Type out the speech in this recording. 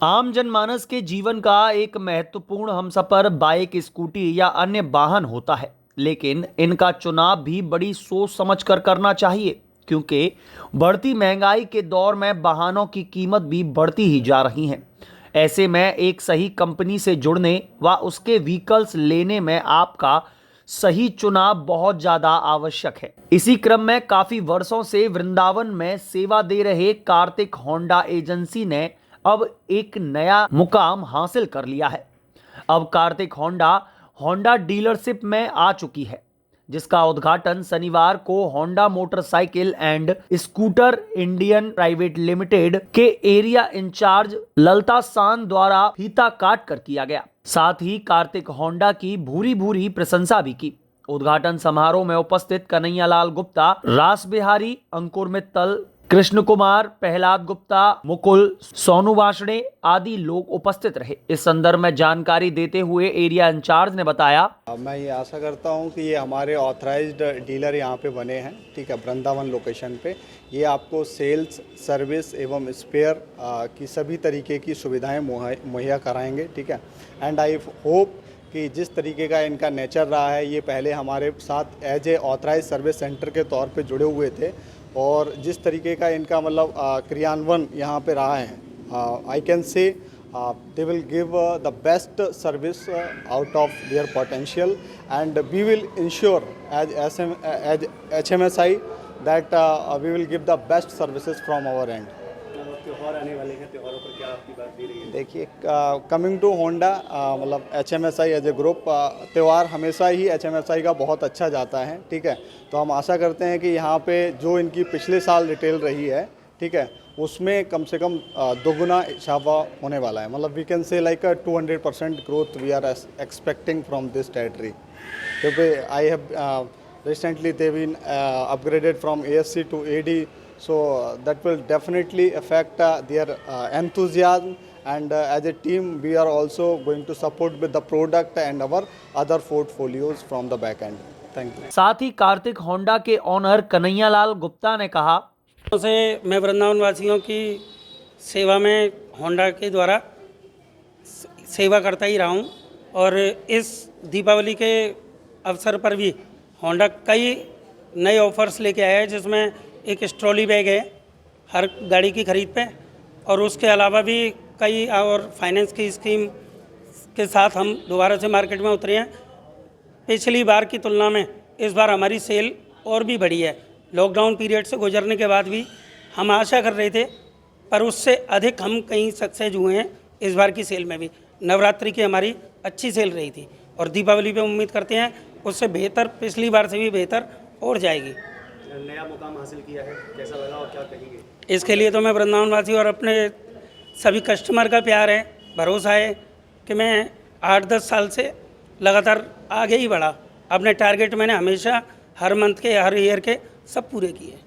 आम जनमानस के जीवन का एक महत्वपूर्ण हमसफर बाइक, स्कूटी या अन्य वाहन होता है, लेकिन इनका चुनाव भी बड़ी सोच समझकर करना चाहिए, क्योंकि बढ़ती महंगाई के दौर में वाहनों की कीमत भी बढ़ती ही जा रही है। ऐसे में एक सही कंपनी से जुड़ने व उसके व्हीकल्स लेने में आपका सही चुनाव बहुत ज्यादा आवश्यक है। इसी क्रम में काफी वर्षों से वृंदावन में सेवा दे रहे कार्तिक होंडा एजेंसी ने अब एक नया मुकाम हासिल कर लिया है। अब कार्तिक होंडा होंडा डीलरशिप में आ चुकी है, जिसका उद्घाटन शनिवार को Honda motorcycle and scooter Indian private limited के एरिया इंचार्ज ललता सान द्वारा फीता काट कर किया गया। साथ ही कार्तिक होंडा की भूरी भूरी प्रशंसा भी की। उद्घाटन समारोह में उपस्थित कन्हैयालाल गुप्ता, रास बिहारी, अंकुर मित्तल, कृष्ण कुमार, प्रहलाद गुप्ता, मुकुल, सोनू वासणे आदि लोग उपस्थित रहे। इस संदर्भ में जानकारी देते हुए एरिया इंचार्ज ने बताया, मैं ये आशा करता हूँ कि ये हमारे ऑथराइज्ड डीलर यहाँ पे बने हैं, ठीक है, वृंदावन लोकेशन पे। ये आपको सेल्स, सर्विस एवं स्पेयर की सभी तरीके की सुविधाएं मुहैया कराएंगे, ठीक है। एंड आई होप कि जिस तरीके का इनका नेचर रहा है, ये पहले हमारे साथ as a authorise service centre के तौर पे जुड़े हुए थे, और जिस तरीके का इनका मतलब क्रियान्वयन यहाँ पे रहा है, I can say they will give the best service out of their potential, and we will ensure as HMSI that we will give the best services from our end. त्योहार आने वाले हैं, त्योहारों पर क्या आपकी बात दे रही है? देखिए, कमिंग टू होंडा, मतलब HMSI एज ए ग्रुप, त्यौहार हमेशा ही HMSI का बहुत अच्छा जाता है, ठीक है। तो हम आशा करते हैं कि यहाँ पे जो इनकी पिछले साल रिटेल रही है, ठीक है, उसमें कम से कम दोगुना इजाफा होने वाला है। मतलब we can say like 200% growth we are expecting from this territory, क्योंकि I have recently they been upgraded from ASC to AD, so that will definitely affect their enthusiasm, and as a team we are also going to support with the product and our other portfolios from the back end. Thank you. साथ ही Kartik Honda के honour Kanhaiyalal Gupta ने कहा, से मैं वृंदावन वासियों की सेवा में होंडा के द्वारा सेवा करता ही रहा हूँ, और इस दीपावली के अवसर पर भी होंडा कई नए ऑफर्स लेके आया है, जिसमें एक ट्रॉली बैग है हर गाड़ी की खरीद पे, और उसके अलावा भी कई और फाइनेंस की स्कीम के साथ हम दोबारा से मार्केट में उतरे हैं। पिछली बार की तुलना में इस बार हमारी सेल और भी बढ़ी है। लॉकडाउन पीरियड से गुजरने के बाद भी हम आशा कर रहे थे, पर उससे अधिक हम कहीं सक्सेस हुए हैं इस बार की सेल में भी। नवरात्रि की हमारी अच्छी सेल रही थी, और दीपावली पे उम्मीद करते हैं उससे बेहतर, पिछली बार से भी बेहतर और जाएगी। नया मुकाम हासिल किया है, कैसा लगा और क्या कहेंगे? इसके लिए तो मैं वृंदावन वासी और अपने सभी कस्टमर का प्यार है, भरोसा है कि मैं 8-10 साल से लगातार आगे ही बढ़ा। अपने टारगेट मैंने हमेशा हर मंथ के, हर ईयर के सब पूरे किए।